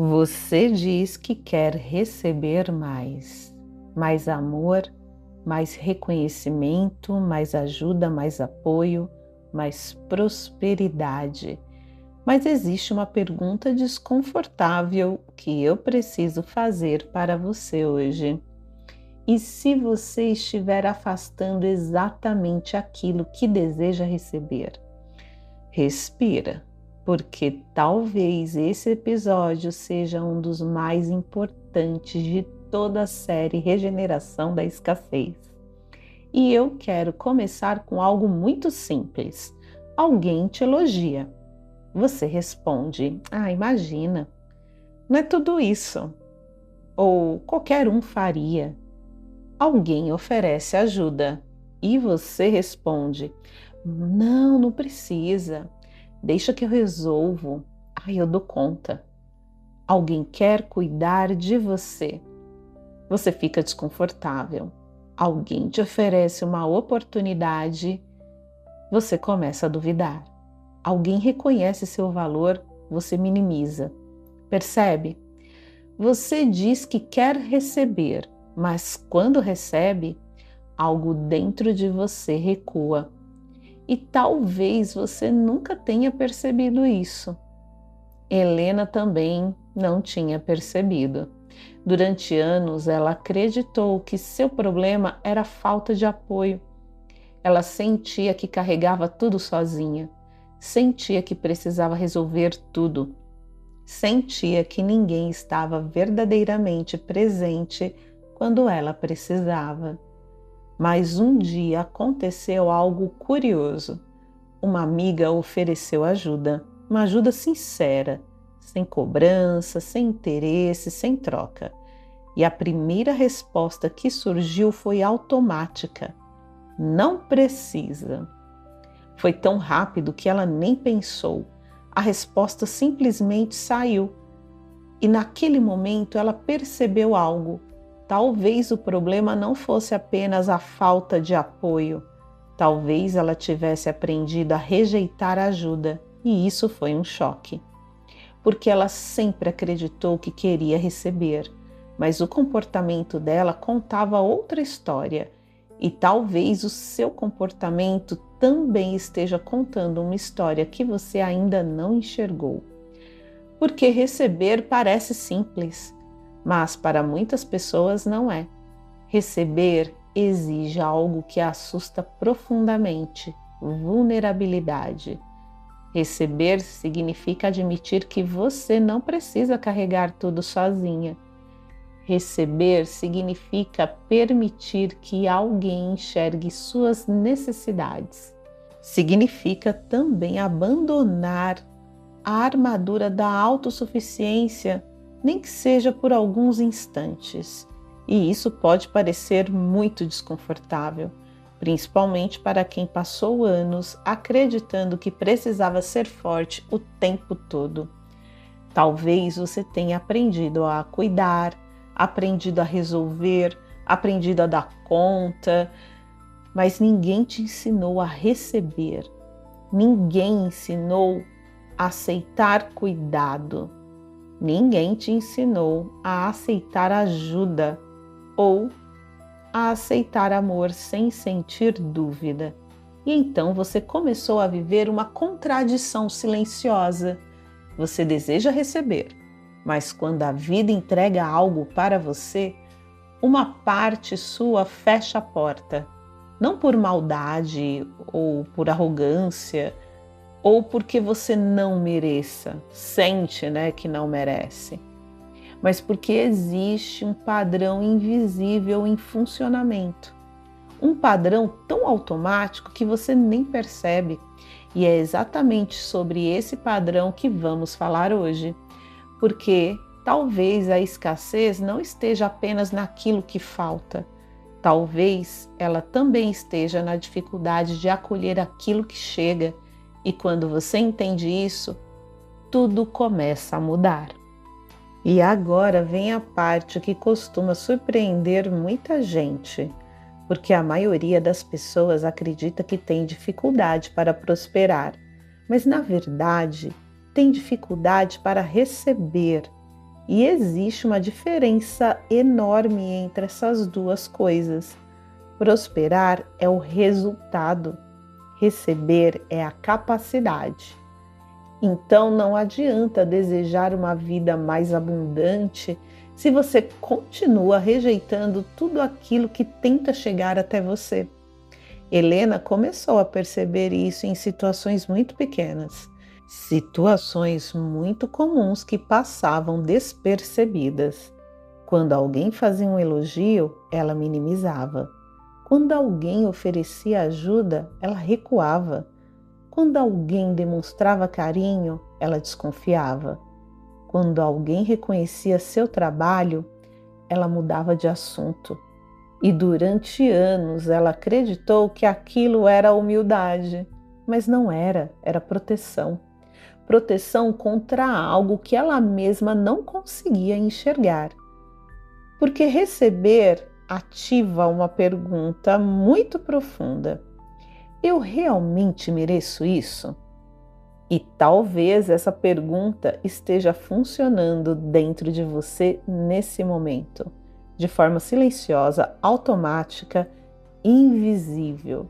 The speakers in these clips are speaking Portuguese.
Você diz que quer receber mais amor, mais reconhecimento, mais ajuda, mais apoio, mais prosperidade. Mas existe uma pergunta desconfortável que eu preciso fazer para você hoje. E se você estiver afastando exatamente aquilo que deseja receber? Respira, porque talvez esse episódio seja um dos mais importantes de toda a série Regeneração da Escassez. E eu quero começar com algo muito simples. Alguém te elogia. Você responde: imagina, não é tudo isso. Ou qualquer um faria. Alguém oferece ajuda e você responde: não precisa. Deixa que eu resolvo. Eu dou conta. Alguém quer cuidar de você. Você fica desconfortável. Alguém te oferece uma oportunidade. Você começa a duvidar. Alguém reconhece seu valor. Você minimiza. Percebe? Você diz que quer receber, mas quando recebe, algo dentro de você recua. E talvez você nunca tenha percebido isso. Helena também não tinha percebido. Durante anos, ela acreditou que seu problema era falta de apoio. Ela sentia que carregava tudo sozinha, sentia que precisava resolver tudo, sentia que ninguém estava verdadeiramente presente quando ela precisava. Mas um dia aconteceu algo curioso. Uma amiga ofereceu ajuda, uma ajuda sincera, sem cobrança, sem interesse, sem troca. E a primeira resposta que surgiu foi automática: não precisa. Foi tão rápido que ela nem pensou. A resposta simplesmente saiu. E naquele momento ela percebeu algo. Talvez o problema não fosse apenas a falta de apoio. Talvez ela tivesse aprendido a rejeitar ajuda, e isso foi um choque. Porque ela sempre acreditou que queria receber, mas o comportamento dela contava outra história, e talvez o seu comportamento também esteja contando uma história que você ainda não enxergou. Porque receber parece simples, mas para muitas pessoas não é. Receber exige algo que assusta profundamente: vulnerabilidade. Receber significa admitir que você não precisa carregar tudo sozinha. Receber significa permitir que alguém enxergue suas necessidades. Significa também abandonar a armadura da autossuficiência, nem que seja por alguns instantes. E isso pode parecer muito desconfortável, principalmente para quem passou anos acreditando que precisava ser forte o tempo todo. Talvez você tenha aprendido a cuidar, aprendido a resolver, aprendido a dar conta, mas ninguém te ensinou a receber. Ninguém ensinou a aceitar cuidado. Ninguém te ensinou a aceitar ajuda ou a aceitar amor sem sentir dúvida. E então você começou a viver uma contradição silenciosa. Você deseja receber, mas quando a vida entrega algo para você, uma parte sua fecha a porta. Não por maldade ou por arrogância, ou porque você não mereça, sente, que não merece, mas porque existe um padrão invisível em funcionamento, um padrão tão automático que você nem percebe. E é exatamente sobre esse padrão que vamos falar hoje, porque talvez a escassez não esteja apenas naquilo que falta, talvez ela também esteja na dificuldade de acolher aquilo que chega. E quando você entende isso, tudo começa a mudar. E agora vem a parte que costuma surpreender muita gente, porque a maioria das pessoas acredita que tem dificuldade para prosperar, mas na verdade tem dificuldade para receber. E existe uma diferença enorme entre essas duas coisas. Prosperar é o resultado, receber é a capacidade. Então não adianta desejar uma vida mais abundante se você continua rejeitando tudo aquilo que tenta chegar até você. Helena começou a perceber isso em situações muito pequenas, situações muito comuns que passavam despercebidas. Quando alguém fazia um elogio, ela minimizava. Quando alguém oferecia ajuda, ela recuava. Quando alguém demonstrava carinho, ela desconfiava. Quando alguém reconhecia seu trabalho, ela mudava de assunto. E durante anos ela acreditou que aquilo era humildade, mas não era, era proteção. Proteção contra algo que ela mesma não conseguia enxergar. Porque receber ativa uma pergunta muito profunda. Eu realmente mereço isso? E talvez essa pergunta esteja funcionando dentro de você nesse momento, de forma silenciosa, automática, invisível.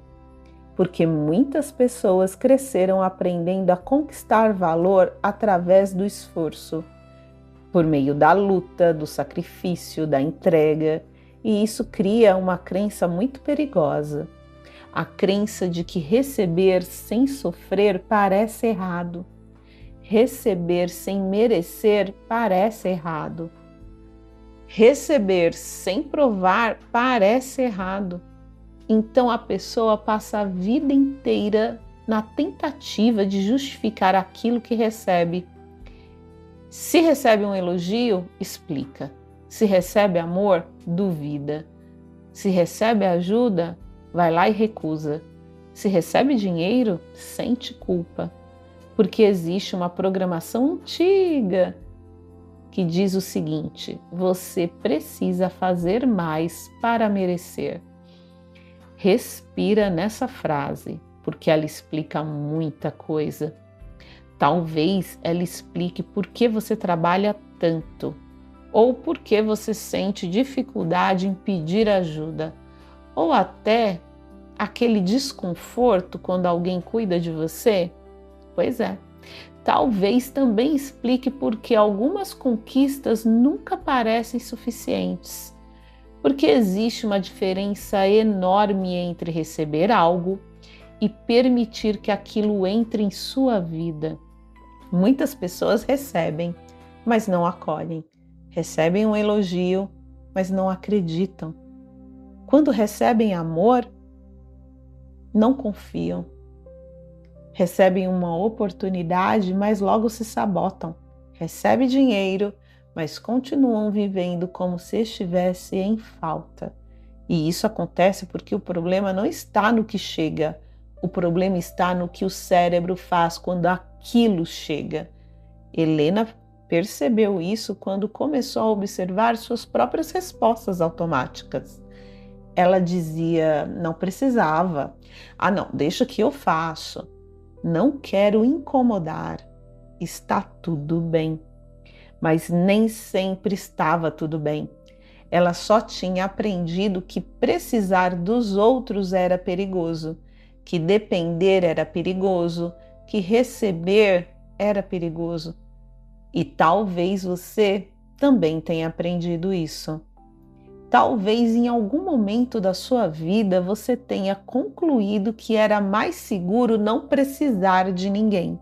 Porque muitas pessoas cresceram aprendendo a conquistar valor através do esforço, por meio da luta, do sacrifício, da entrega, e isso cria uma crença muito perigosa. A crença de que receber sem sofrer parece errado. Receber sem merecer parece errado. Receber sem provar parece errado. Então a pessoa passa a vida inteira na tentativa de justificar aquilo que recebe. Se recebe um elogio, explica. Se recebe amor, duvida. Se recebe ajuda, vai lá e recusa. Se recebe dinheiro, sente culpa. Porque existe uma programação antiga que diz o seguinte: você precisa fazer mais para merecer. Respira nessa frase, porque ela explica muita coisa. Talvez ela explique por que você trabalha tanto, ou por que você sente dificuldade em pedir ajuda, ou até aquele desconforto quando alguém cuida de você. Pois é, talvez também explique por que algumas conquistas nunca parecem suficientes. Porque existe uma diferença enorme entre receber algo e permitir que aquilo entre em sua vida. Muitas pessoas recebem, mas não acolhem. Recebem um elogio, mas não acreditam. Quando recebem amor, não confiam. Recebem uma oportunidade, mas logo se sabotam. Recebem dinheiro, mas continuam vivendo como se estivesse em falta. E isso acontece porque o problema não está no que chega, o problema está no que o cérebro faz quando aquilo chega. Helena percebeu isso quando começou a observar suas próprias respostas automáticas. Ela dizia, não precisava. Ah, não, deixa que eu faço. Não quero incomodar. Está tudo bem. Mas nem sempre estava tudo bem. Ela só tinha aprendido que precisar dos outros era perigoso, que depender era perigoso, que receber era perigoso. E talvez você também tenha aprendido isso. Talvez em algum momento da sua vida você tenha concluído que era mais seguro não precisar de ninguém,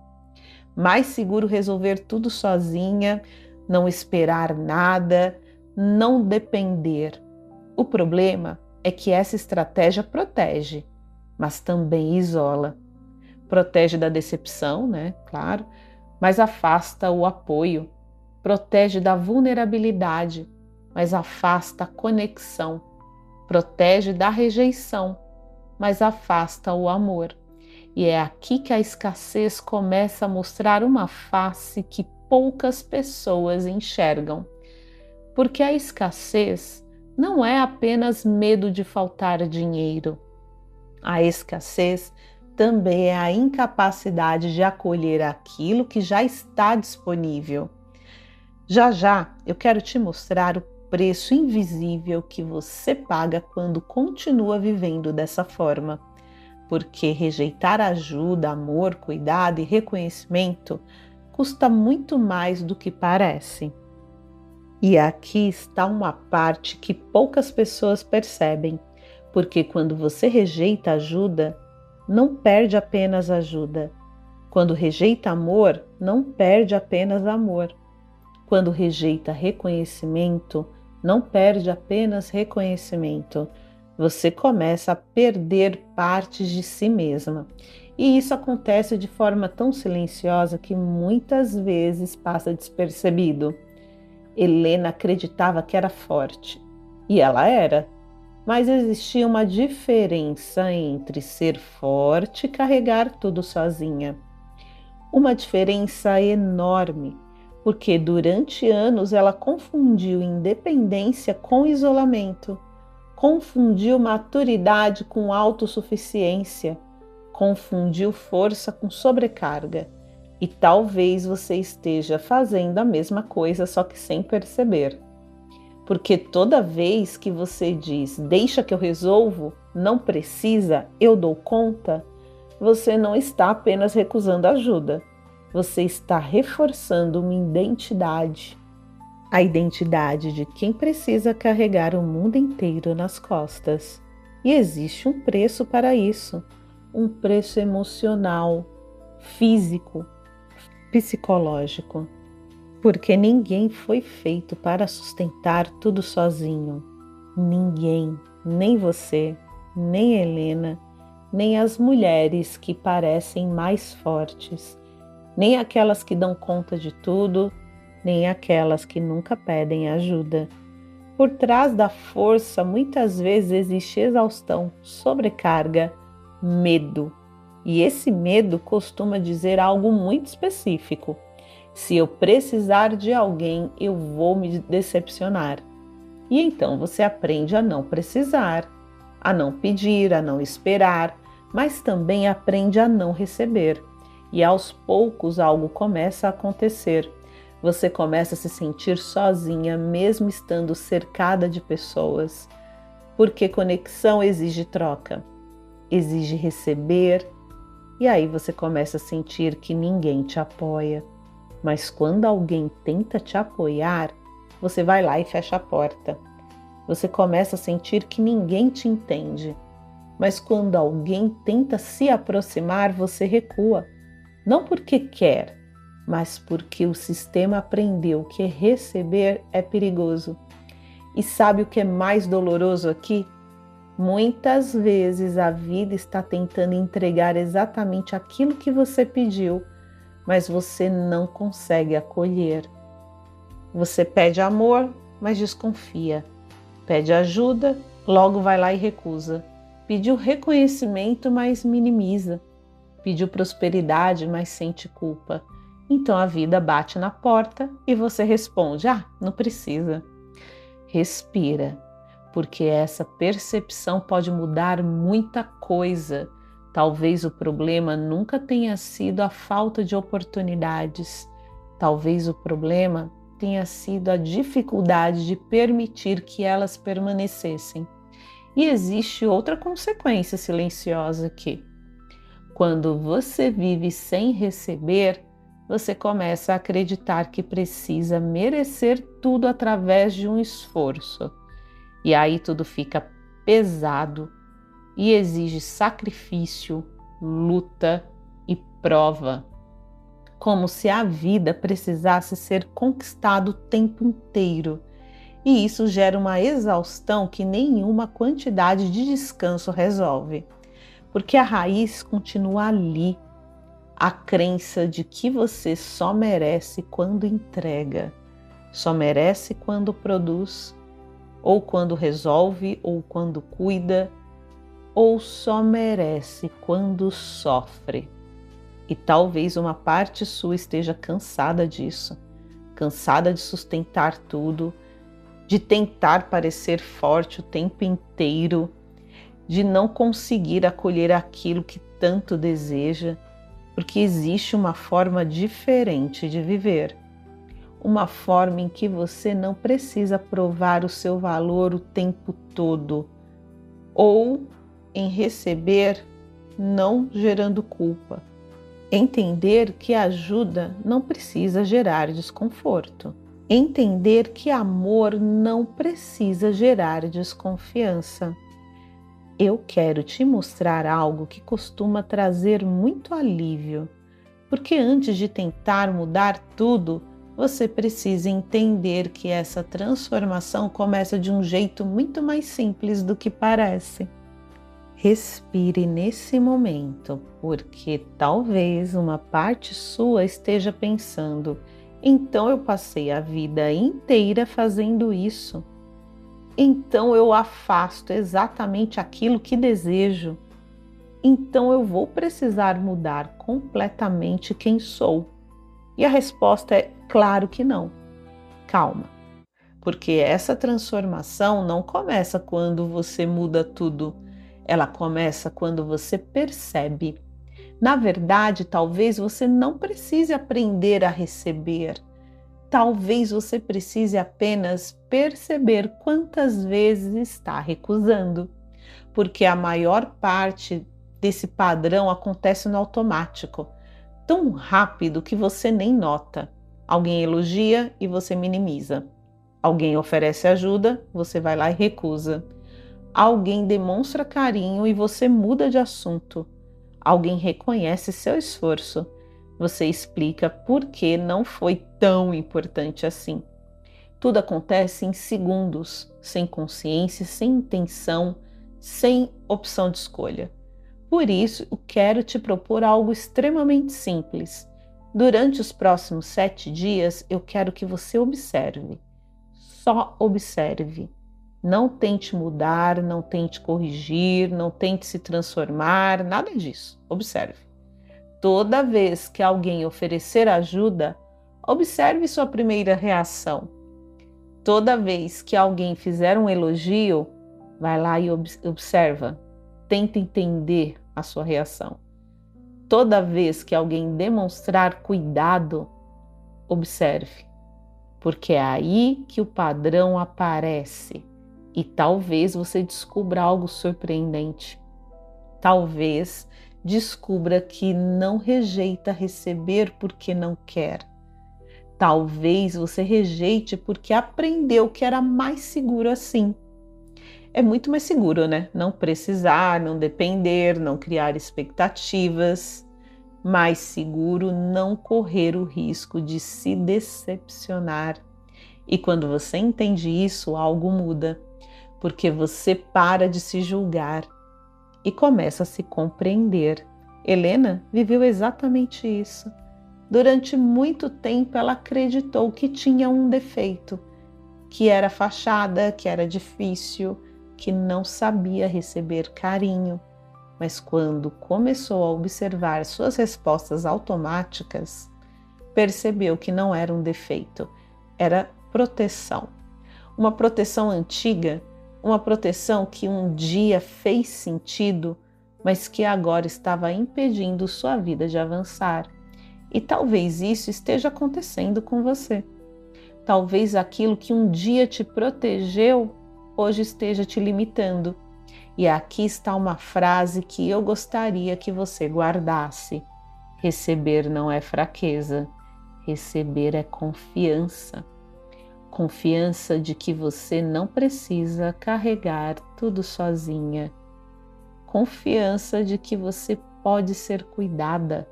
mais seguro resolver tudo sozinha, não esperar nada, não depender. O problema é que essa estratégia protege, mas também isola. Protege da decepção, né? Claro, mas afasta o apoio. Protege da vulnerabilidade, mas afasta a conexão. Protege da rejeição, mas afasta o amor. E é aqui que a escassez começa a mostrar uma face que poucas pessoas enxergam. Porque a escassez não é apenas medo de faltar dinheiro. A escassez também é a incapacidade de acolher aquilo que já está disponível. Já já eu quero te mostrar o preço invisível que você paga quando continua vivendo dessa forma, porque rejeitar ajuda, amor, cuidado e reconhecimento custa muito mais do que parece. E aqui está uma parte que poucas pessoas percebem, porque quando você rejeita ajuda, não perde apenas ajuda. Quando rejeita amor, não perde apenas amor. Quando rejeita reconhecimento, não perde apenas reconhecimento. Você começa a perder partes de si mesma. E isso acontece de forma tão silenciosa que muitas vezes passa despercebido. Helena acreditava que era forte, e ela era, mas existia uma diferença entre ser forte e carregar tudo sozinha. Uma diferença enorme, porque durante anos ela confundiu independência com isolamento, confundiu maturidade com autossuficiência, confundiu força com sobrecarga. E talvez você esteja fazendo a mesma coisa, só que sem perceber. Porque toda vez que você diz, deixa que eu resolvo, não precisa, eu dou conta, você não está apenas recusando ajuda, você está reforçando uma identidade. A identidade de quem precisa carregar o mundo inteiro nas costas. E existe um preço para isso, um preço emocional, físico, psicológico, porque ninguém foi feito para sustentar tudo sozinho. Ninguém, nem você, nem Helena, nem as mulheres que parecem mais fortes, nem aquelas que dão conta de tudo, nem aquelas que nunca pedem ajuda. Por trás da força, muitas vezes existe exaustão, sobrecarga, medo. E esse medo costuma dizer algo muito específico. Se eu precisar de alguém, eu vou me decepcionar. E então você aprende a não precisar, a não pedir, a não esperar, mas também aprende a não receber. E aos poucos algo começa a acontecer. Você começa a se sentir sozinha, mesmo estando cercada de pessoas. Porque conexão exige troca, exige receber. E aí você começa a sentir que ninguém te apoia. Mas quando alguém tenta te apoiar, você vai lá e fecha a porta. Você começa a sentir que ninguém te entende. Mas quando alguém tenta se aproximar, você recua. Não porque quer, mas porque o sistema aprendeu que receber é perigoso. E sabe o que é mais doloroso aqui? Muitas vezes a vida está tentando entregar exatamente aquilo que você pediu, mas você não consegue acolher. Você pede amor, mas desconfia. Pede ajuda, logo vai lá e recusa. Pediu reconhecimento, mas minimiza. Pediu prosperidade, mas sente culpa. Então a vida bate na porta e você responde: não precisa. Respira, porque essa percepção pode mudar muita coisa. Talvez o problema nunca tenha sido a falta de oportunidades. Talvez o problema tenha sido a dificuldade de permitir que elas permanecessem. E existe outra consequência silenciosa aqui. Quando você vive sem receber, você começa a acreditar que precisa merecer tudo através de um esforço. E aí tudo fica pesado e exige sacrifício, luta e prova. Como se a vida precisasse ser conquistada o tempo inteiro. E isso gera uma exaustão que nenhuma quantidade de descanso resolve. Porque a raiz continua ali, a crença de que você só merece quando entrega, só merece quando produz, ou quando resolve, ou quando cuida, ou só merece quando sofre. E talvez uma parte sua esteja cansada disso, cansada de sustentar tudo, de tentar parecer forte o tempo inteiro, de não conseguir acolher aquilo que tanto deseja, porque existe uma forma diferente de viver. uma forma em que você não precisa provar o seu valor o tempo todo, ou em receber não gerando culpa. Entender que ajuda não precisa gerar desconforto. Entender que amor não precisa gerar desconfiança. Eu quero te mostrar algo que costuma trazer muito alívio, porque antes de tentar mudar tudo, você precisa entender que essa transformação começa de um jeito muito mais simples do que parece. Respire nesse momento, porque talvez uma parte sua esteja pensando: então eu passei a vida inteira fazendo isso. Então eu afasto exatamente aquilo que desejo. Então eu vou precisar mudar completamente quem sou. E a resposta é claro que não. Calma, porque essa transformação não começa quando você muda tudo. Ela começa quando você percebe. Na verdade, talvez você não precise aprender a receber. Talvez você precise apenas perceber quantas vezes está recusando, porque a maior parte desse padrão acontece no automático, tão rápido que você nem nota. Alguém elogia e você minimiza. Alguém oferece ajuda, você vai lá e recusa. Alguém demonstra carinho e você muda de assunto. Alguém reconhece seu esforço. Você explica por que não foi tão importante assim. Tudo acontece em segundos, sem consciência, sem intenção, sem opção de escolha. Por isso, eu quero te propor algo extremamente simples. Durante os próximos 7 dias, eu quero que você observe. Só observe. Não tente mudar, não tente corrigir, não tente se transformar, nada disso. Observe. Toda vez que alguém oferecer ajuda, observe sua primeira reação. Toda vez que alguém fizer um elogio, vai lá e observa. Tenta entender a sua reação. Toda vez que alguém demonstrar cuidado, observe. Porque é aí que o padrão aparece. E talvez você descubra algo surpreendente. Talvez descubra que não rejeita receber porque não quer. Talvez você rejeite porque aprendeu que era mais seguro assim. É muito mais seguro, né? Não precisar, não depender, não criar expectativas. Mais seguro não correr o risco de se decepcionar. E quando você entende isso, algo muda, porque você para de se julgar e começa a se compreender. Helena viveu exatamente isso. Durante muito tempo ela acreditou que tinha um defeito, que era fachada, que era difícil, que não sabia receber carinho. Mas quando começou a observar suas respostas automáticas, percebeu que não era um defeito, era proteção. Uma proteção antiga, uma proteção que um dia fez sentido, mas que agora estava impedindo sua vida de avançar. E talvez isso esteja acontecendo com você. Talvez aquilo que um dia te protegeu, hoje esteja te limitando. E aqui está uma frase que eu gostaria que você guardasse. Receber não é fraqueza, receber é confiança. Confiança de que você não precisa carregar tudo sozinha. Confiança de que você pode ser cuidada.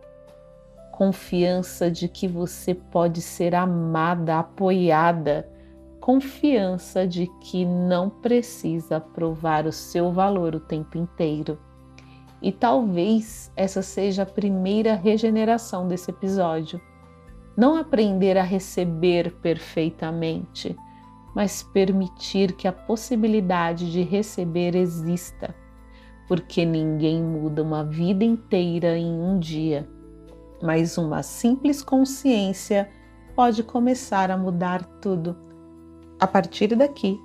Confiança de que você pode ser amada, apoiada. Confiança de que não precisa provar o seu valor o tempo inteiro. E talvez essa seja a primeira regeneração desse episódio. Não aprender a receber perfeitamente, mas permitir que a possibilidade de receber exista, porque ninguém muda uma vida inteira em um dia, mas uma simples consciência pode começar a mudar tudo. A partir daqui,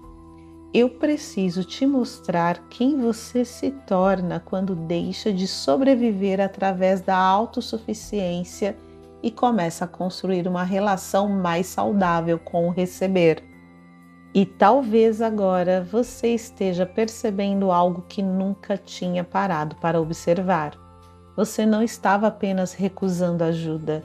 eu preciso te mostrar quem você se torna quando deixa de sobreviver através da autossuficiência e começa a construir uma relação mais saudável com o receber. E talvez agora você esteja percebendo algo que nunca tinha parado para observar. Você não estava apenas recusando ajuda,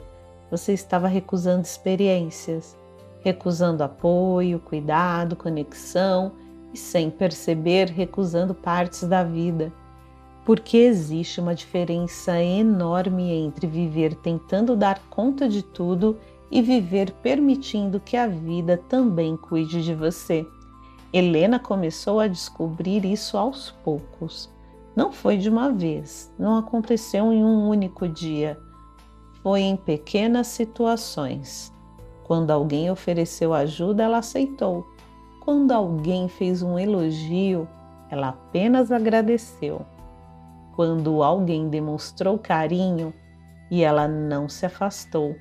você estava recusando experiências, recusando apoio, cuidado, conexão e, sem perceber, recusando partes da vida. Porque existe uma diferença enorme entre viver tentando dar conta de tudo e viver permitindo que a vida também cuide de você. Helena começou a descobrir isso aos poucos. Não foi de uma vez, não aconteceu em um único dia. Foi em pequenas situações. Quando alguém ofereceu ajuda, ela aceitou. Quando alguém fez um elogio, ela apenas agradeceu. Quando alguém demonstrou carinho e ela não se afastou.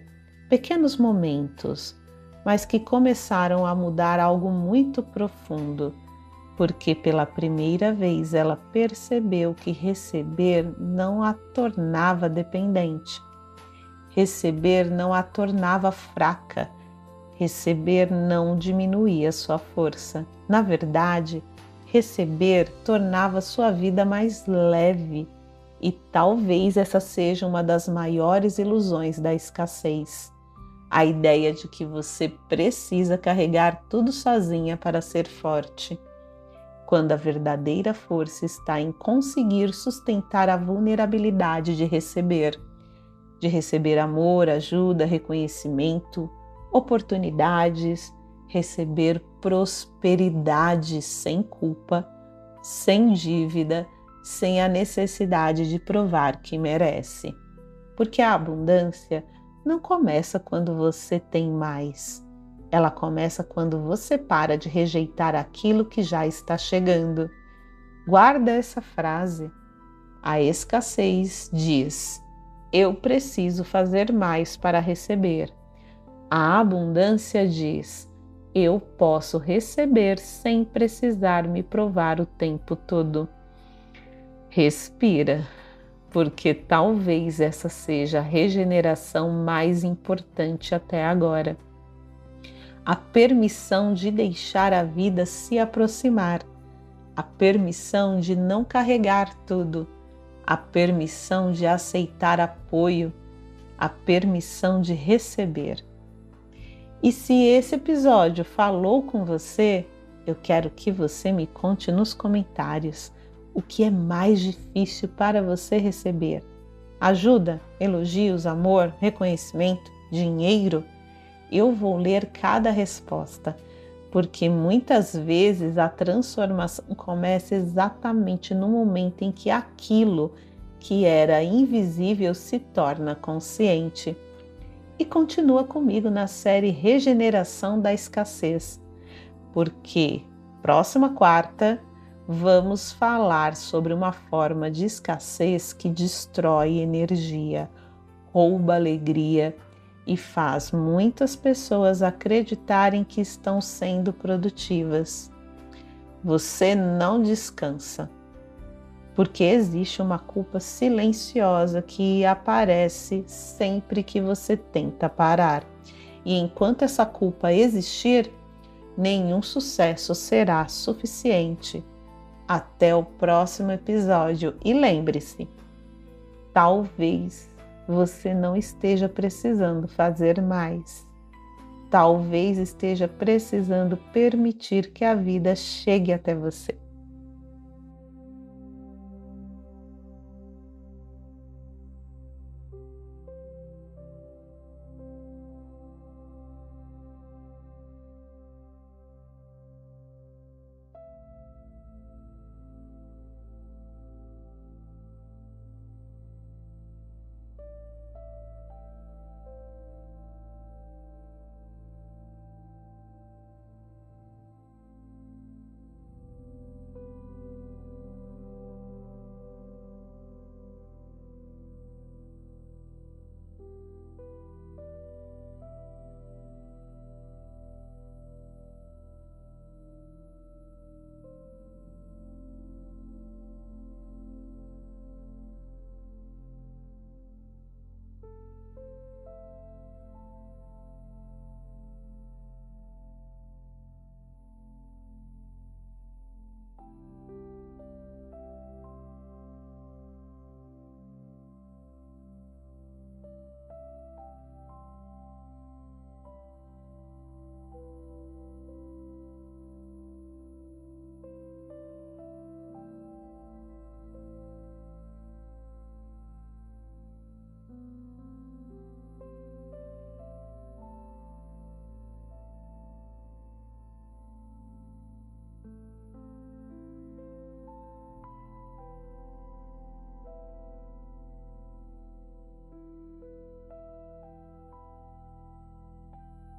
Pequenos momentos, mas que começaram a mudar algo muito profundo, porque pela primeira vez ela percebeu que receber não a tornava dependente. Receber não a tornava fraca. Receber não diminuía sua força. Na verdade, receber tornava sua vida mais leve, e talvez essa seja uma das maiores ilusões da escassez. A ideia de que você precisa carregar tudo sozinha para ser forte, quando a verdadeira força está em conseguir sustentar a vulnerabilidade de receber amor, ajuda, reconhecimento, oportunidades, receber prosperidade sem culpa, sem dívida, sem a necessidade de provar que merece. Porque a abundância não começa quando você tem mais. Ela começa quando você para de rejeitar aquilo que já está chegando. Guarda essa frase. A escassez diz: eu preciso fazer mais para receber. A abundância diz: eu posso receber sem precisar me provar o tempo todo. Respira, porque talvez essa seja a regeneração mais importante até agora. A permissão de deixar a vida se aproximar, a permissão de não carregar tudo, a permissão de aceitar apoio, a permissão de receber. E se esse episódio falou com você, eu quero que você me conte nos comentários o que é mais difícil para você receber. Ajuda, elogios, amor, reconhecimento, dinheiro? Eu vou ler cada resposta, porque muitas vezes a transformação começa exatamente no momento em que aquilo que era invisível se torna consciente. E continua comigo na série Regeneração da Escassez, porque próxima quarta vamos falar sobre uma forma de escassez que destrói energia, rouba alegria e faz muitas pessoas acreditarem que estão sendo produtivas. Você não descansa, porque existe uma culpa silenciosa que aparece sempre que você tenta parar. E enquanto essa culpa existir, nenhum sucesso será suficiente. Até o próximo episódio. E lembre-se, talvez você não esteja precisando fazer mais. Talvez esteja precisando permitir que a vida chegue até você.